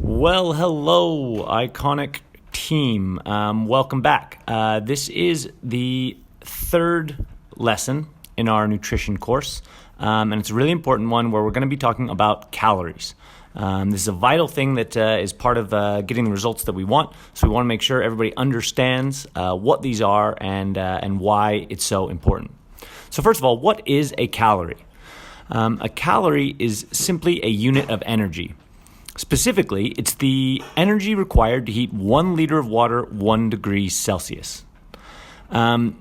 Well, hello, iconic team. Welcome back. This is the third lesson in our nutrition course, and it's a really important one where we're going to be talking about calories. This is a vital thing that is part of getting the results that we want, so we want to make sure everybody understands what these are and why it's so important. So first of all, what is a calorie? A calorie is simply a unit of energy. Specifically, it's the energy required to heat 1 liter of water 1 degree Celsius. And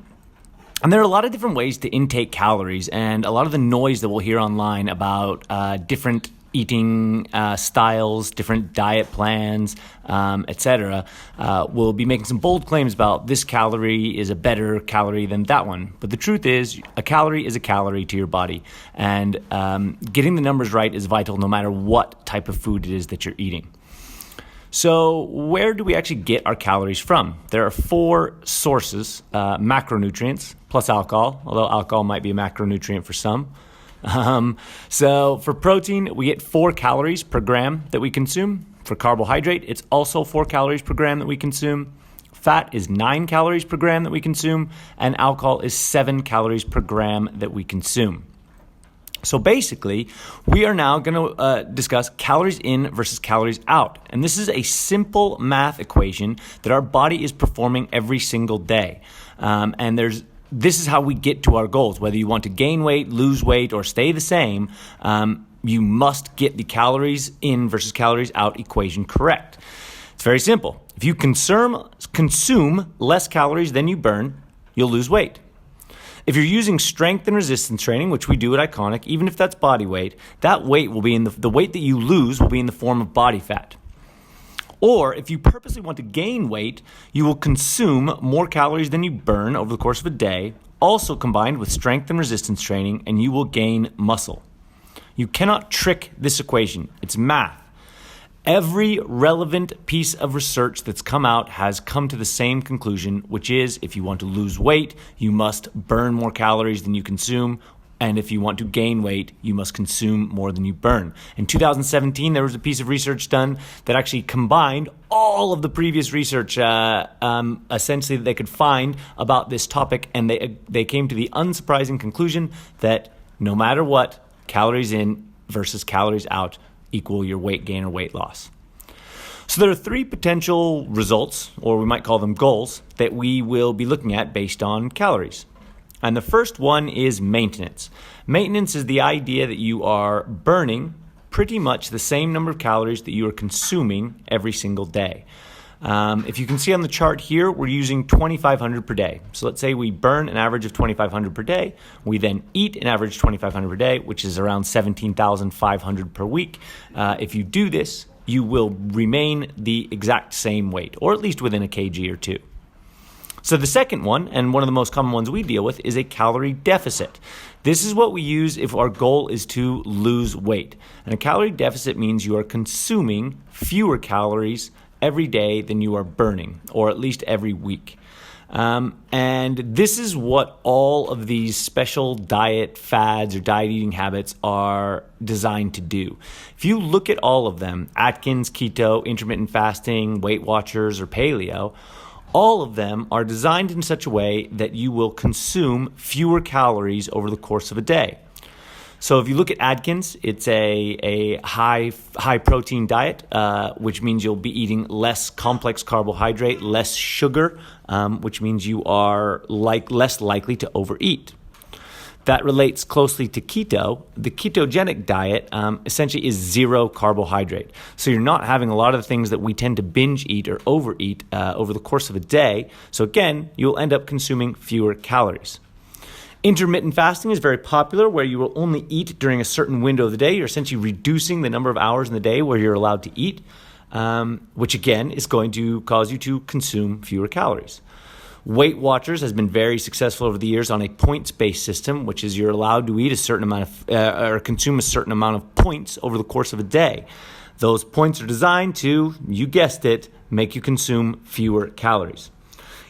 there are a lot of different ways to intake calories, and a lot of the noise that we'll hear online about different eating styles, different diet plans, etc. Will be making some bold claims about this calorie is a better calorie than that one. But the truth is a calorie to your body. And getting the numbers right is vital no matter what type of food it is that you're eating. So where do we actually get our calories from? There are 4 sources: macronutrients plus alcohol, although alcohol might be a macronutrient for some. So for protein, we get 4 calories per gram that we consume. For carbohydrate, it's also 4 calories per gram that we consume. Fat is 9 calories per gram that we consume, and alcohol is 7 calories per gram that we consume. So basically, we are now going to discuss calories in versus calories out. And this is a simple math equation that our body is performing every single day. This is how we get to our goals. Whether you want to gain weight, lose weight, or stay the same, you must get the calories in versus calories out equation correct. It's very simple. If you consume less calories than you burn, you'll lose weight. If you're using strength and resistance training, which we do at Iconic, even if that's body weight, that weight will be the weight that you lose will be in the form of body fat. Or if you purposely want to gain weight, you will consume more calories than you burn over the course of a day, also combined with strength and resistance training, and you will gain muscle. You cannot trick this equation. It's math. Every relevant piece of research that's come out has come to the same conclusion, which is if you want to lose weight, you must burn more calories than you consume. And if you want to gain weight, you must consume more than you burn. In 2017, there was a piece of research done that actually combined all of the previous research, essentially that they could find about this topic, and they came to the unsurprising conclusion that no matter what, calories in versus calories out equal your weight gain or weight loss. So there are 3 potential results, or we might call them goals, that we will be looking at based on calories. And the first one is maintenance. Maintenance is the idea that you are burning pretty much the same number of calories that you are consuming every single day. If you can see on the chart here, we're using 2,500 per day. So let's say we burn an average of 2,500 per day. We then eat an average 2,500 per day, which is around 17,500 per week. If you do this, you will remain the exact same weight, or at least within a kg or 2. So the second one, and one of the most common ones we deal with, is a calorie deficit. This is what we use if our goal is to lose weight. And a calorie deficit means you are consuming fewer calories every day than you are burning, or at least every week. And this is what all of these special diet fads or diet eating habits are designed to do. If you look at all of them, Atkins, keto, intermittent fasting, Weight Watchers, or paleo, all of them are designed in such a way that you will consume fewer calories over the course of a day. So if you look at Atkins, it's a high protein diet, which means you'll be eating less complex carbohydrate, less sugar, which means you are less likely to overeat. That relates closely to keto. The ketogenic diet essentially is 0 carbohydrate. So you're not having a lot of the things that we tend to binge eat or overeat over the course of a day. So again, you'll end up consuming fewer calories. Intermittent fasting is very popular, where you will only eat during a certain window of the day. You're essentially reducing the number of hours in the day where you're allowed to eat, which again is going to cause you to consume fewer calories. Weight Watchers has been very successful over the years on a points-based system, which is you're allowed to eat a certain amount of or consume a certain amount of points over the course of a day. Those points are designed to, you guessed it, make you consume fewer calories.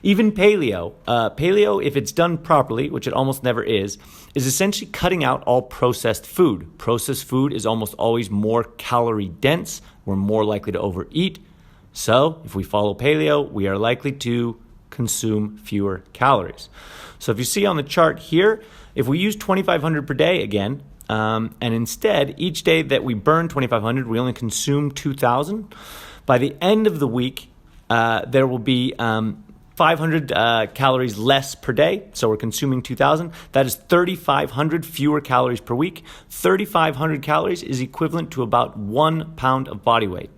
Even paleo, if it's done properly, which it almost never is essentially cutting out all processed food. Processed food is almost always more calorie dense we're more likely to overeat. So if we follow paleo, we are likely to consume fewer calories. So if you see on the chart here, if we use 2,500 per day again, and instead each day that we burn 2,500, we only consume 2,000. By the end of the week, there will be 500 calories less per day, so we're consuming 2,000. That is 3,500 fewer calories per week. 3,500 calories is equivalent to about 1 pound of body weight.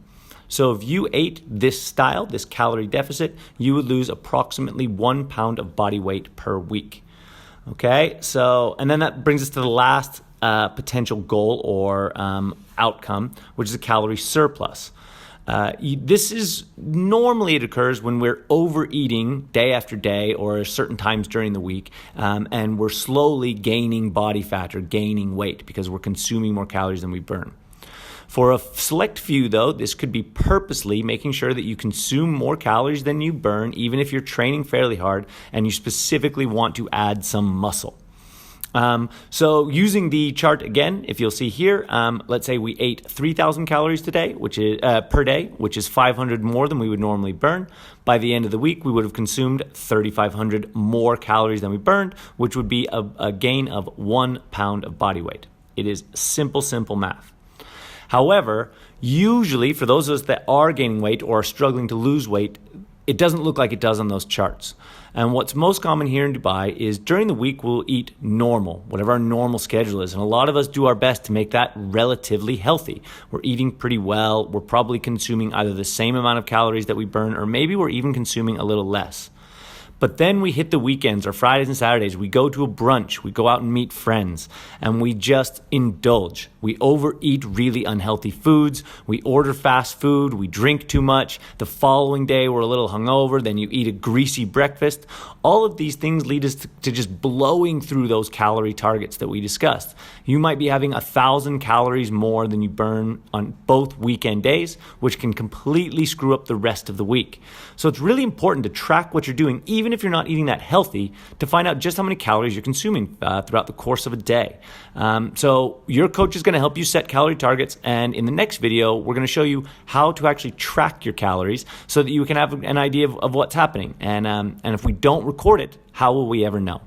So if you ate this style, this calorie deficit, you would lose approximately 1 pound of body weight per week. Okay, so, and then that brings us to the last potential goal or outcome, which is a calorie surplus. This is normally it occurs when we're overeating day after day or certain times during the week, and we're slowly gaining body fat or gaining weight because we're consuming more calories than we burn. For a select few, though, this could be purposely making sure that you consume more calories than you burn, even if you're training fairly hard and you specifically want to add some muscle. So using the chart again, if you'll see here, let's say we ate 3,000 calories today, which is per day, which is 500 more than we would normally burn. By the end of the week, we would have consumed 3,500 more calories than we burned, which would be a gain of 1 pound of body weight. It is simple math. However, usually for those of us that are gaining weight or are struggling to lose weight, it doesn't look like it does on those charts. And what's most common here in Dubai is during the week we'll eat normal, whatever our normal schedule is. And a lot of us do our best to make that relatively healthy. We're eating pretty well. We're probably consuming either the same amount of calories that we burn, or maybe we're even consuming a little less. But then we hit the weekends or Fridays and Saturdays, we go to a brunch, we go out and meet friends, and we just indulge. We overeat really unhealthy foods, we order fast food, we drink too much. The following day we're a little hungover, then you eat a greasy breakfast. All of these things lead us to just blowing through those calorie targets that we discussed. You might be having 1,000 calories more than you burn on both weekend days, which can completely screw up the rest of the week. So it's really important to track what you're doing, even if you're not eating that healthy, to find out just how many calories you're consuming throughout the course of a day. So your coach is going to help you set calorie targets, and in the next video, we're going to show you how to actually track your calories so that you can have an idea of what's happening. And if we don't record it, how will we ever know?